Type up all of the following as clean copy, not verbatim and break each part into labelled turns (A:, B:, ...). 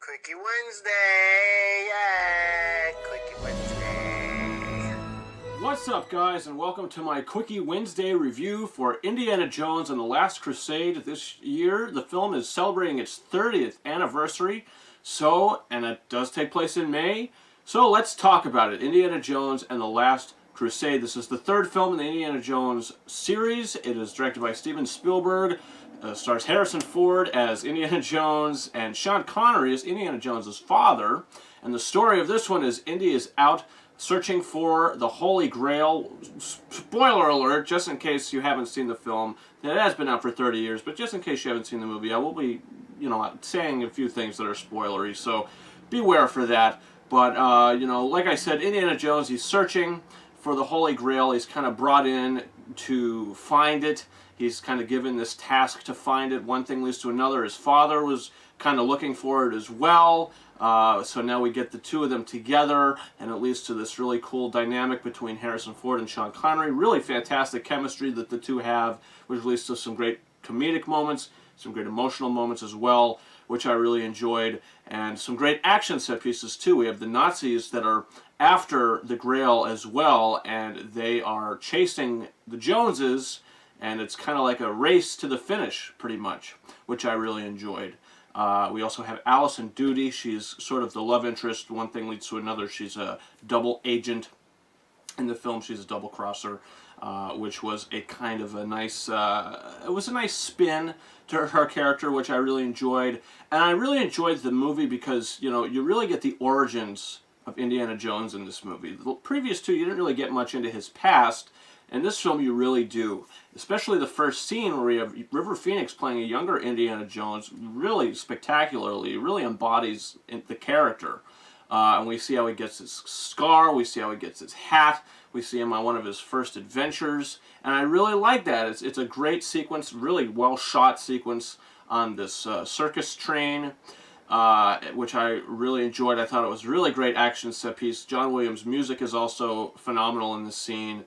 A: Quickie Wednesday! Yeah! Quickie Wednesday!
B: What's up, guys, and welcome to my Quickie Wednesday review for Indiana Jones and the Last Crusade. This year, the film is celebrating its 30th anniversary, and it does take place in May. So let's talk about it. Indiana Jones and the Last Crusade. This is the third film in the Indiana Jones series. It is directed by Steven Spielberg. Stars Harrison Ford as Indiana Jones and Sean Connery as Indiana Jones' father. And the story of this one is Indy is out searching for the Holy Grail. Spoiler alert, just in case you haven't seen the film. It has been out for 30 years, but just in case you haven't seen the movie, I will be, saying a few things that are spoilery, so beware for that. But, like I said, Indiana Jones, he's searching for the Holy Grail. He's kind of brought in to find it. He's kind of given this task to find it. One thing leads to another. His father was kind of looking for it as well. So now we get the two of them together, and it leads to this really cool dynamic between Harrison Ford and Sean Connery. Really fantastic chemistry that the two have, which leads to some great comedic moments, some great emotional moments as well, which I really enjoyed, and some great action set pieces too. We have the Nazis that are after the Grail as well, and they are chasing the Joneses, and it's kind of like a race to the finish, pretty much, which I really enjoyed. We also have Allison Doody. She's sort of the love interest. One thing leads to another. She's a double agent in the film. She's a double crosser, which was a kind of a nice, it was a nice spin to her character, which I really enjoyed. And I really enjoyed the movie because, you really get the origins of Indiana Jones in this movie. The previous two, you didn't really get much into his past. In this film, you really do. Especially the first scene where we have River Phoenix playing a younger Indiana Jones, really spectacularly, really embodies the character. And we see how he gets his scar, we see how he gets his hat, we see him on one of his first adventures, and I really like that. It's a great sequence, really well shot sequence on this circus train, which I really enjoyed. I thought it was a really great action set piece. John Williams' music is also phenomenal in this scene.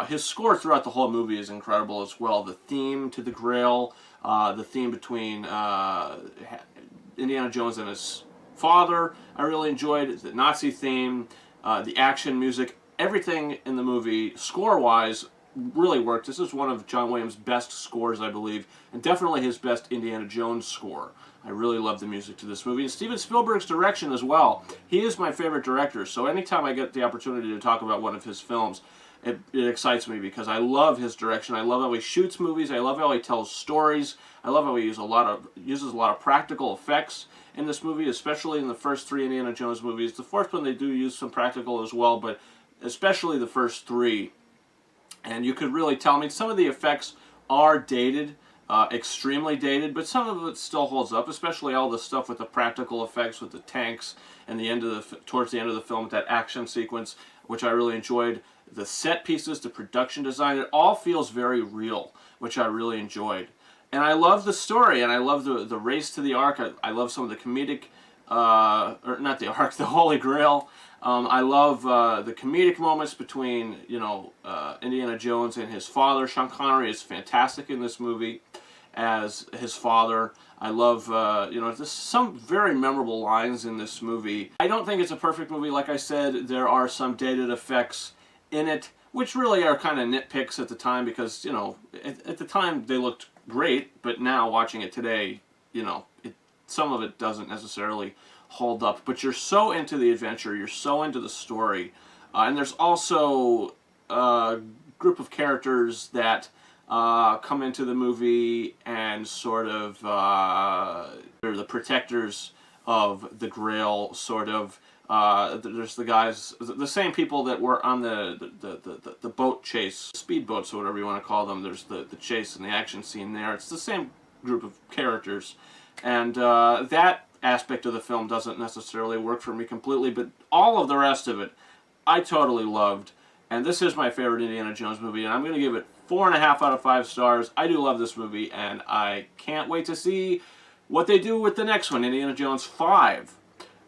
B: His score throughout the whole movie is incredible as well. The theme to the Grail, the theme between Indiana Jones and his father, I really enjoyed. The Nazi theme, the action music, everything in the movie, score-wise, really worked. This is one of John Williams' best scores, I believe, and definitely his best Indiana Jones score. I really love the music to this movie. And Steven Spielberg's direction as well. He is my favorite director, so anytime I get the opportunity to talk about one of his films, it excites me because I love his direction. I love how he shoots movies. I love how he tells stories. I love how he uses a lot of practical effects in this movie, especially in the first three Indiana Jones movies. The fourth one, they do use some practical as well, but especially the first three. And you could really tell, some of the effects are dated, extremely dated, but some of it still holds up, especially all the stuff with the practical effects with the tanks and towards the end of the film with that action sequence, which I really enjoyed. The set pieces, the production design, it all feels very real, which I really enjoyed. And I love the story, and I love the race to the Ark. I love some of the comedic, or not the Ark, the Holy Grail. I love the comedic moments between, Indiana Jones and his father. Sean Connery is fantastic in this movie as his father. I love, there's some very memorable lines in this movie. I don't think it's a perfect movie. Like I said, there are some dated effects in it, which really are kind of nitpicks at the time because, at the time they looked great, but now watching it today, some of it doesn't necessarily hold up. But you're so into the adventure, you're so into the story, and there's also a group of characters that come into the movie and sort of they're the protectors of the Grail, sort of. There's the guys, the same people that were on the boat chase, speedboats or whatever you want to call them. There's the chase and the action scene there. It's the same group of characters, and that aspect of the film doesn't necessarily work for me completely, but all of the rest of it I totally loved, and this is my favorite Indiana Jones movie, and I'm going to give it 4.5 out of 5 stars. I do love this movie, and I can't wait to see what they do with the next one, Indiana Jones 5.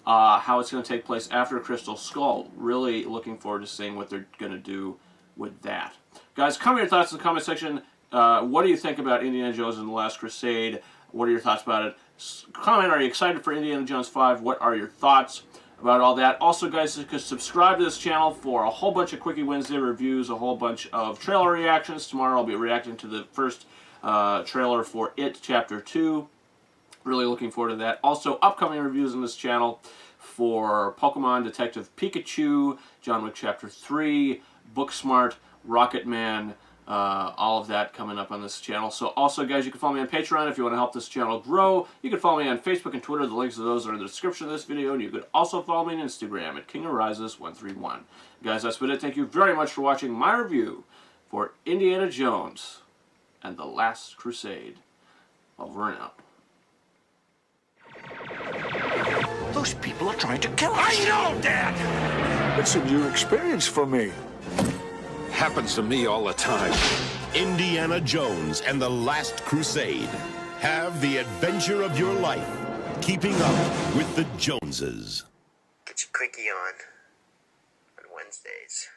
B: How it's going to take place after Crystal Skull. Really looking forward to seeing what they're going to do with that. Guys, comment your thoughts in the comment section. What do you think about Indiana Jones and the Last Crusade? What are your thoughts about it? Comment, are you excited for Indiana Jones 5? What are your thoughts about all that? Also, guys, you can subscribe to this channel for a whole bunch of Quickie Wednesday reviews, a whole bunch of trailer reactions. Tomorrow I'll be reacting to the first trailer for It Chapter 2. Really looking forward to that. Also, upcoming reviews on this channel for Pokemon Detective Pikachu, John Wick Chapter 3, Booksmart, Rocket Man, all of that coming up on this channel. So also, guys, you can follow me on Patreon if you want to help this channel grow. You can follow me on Facebook and Twitter. The links to those are in the description of this video. And you could also follow me on Instagram at KingArises131. Guys, that's been it. Thank you very much for watching my review for Indiana Jones and the Last Crusade. Over and out.
C: Those people are trying to kill us.
D: I know, Dad!
C: It's a new experience for me.
D: Happens to me all the time.
E: Indiana Jones and the Last Crusade. Have the adventure of your life, keeping up with the Joneses.
A: Get your quickie on Wednesdays.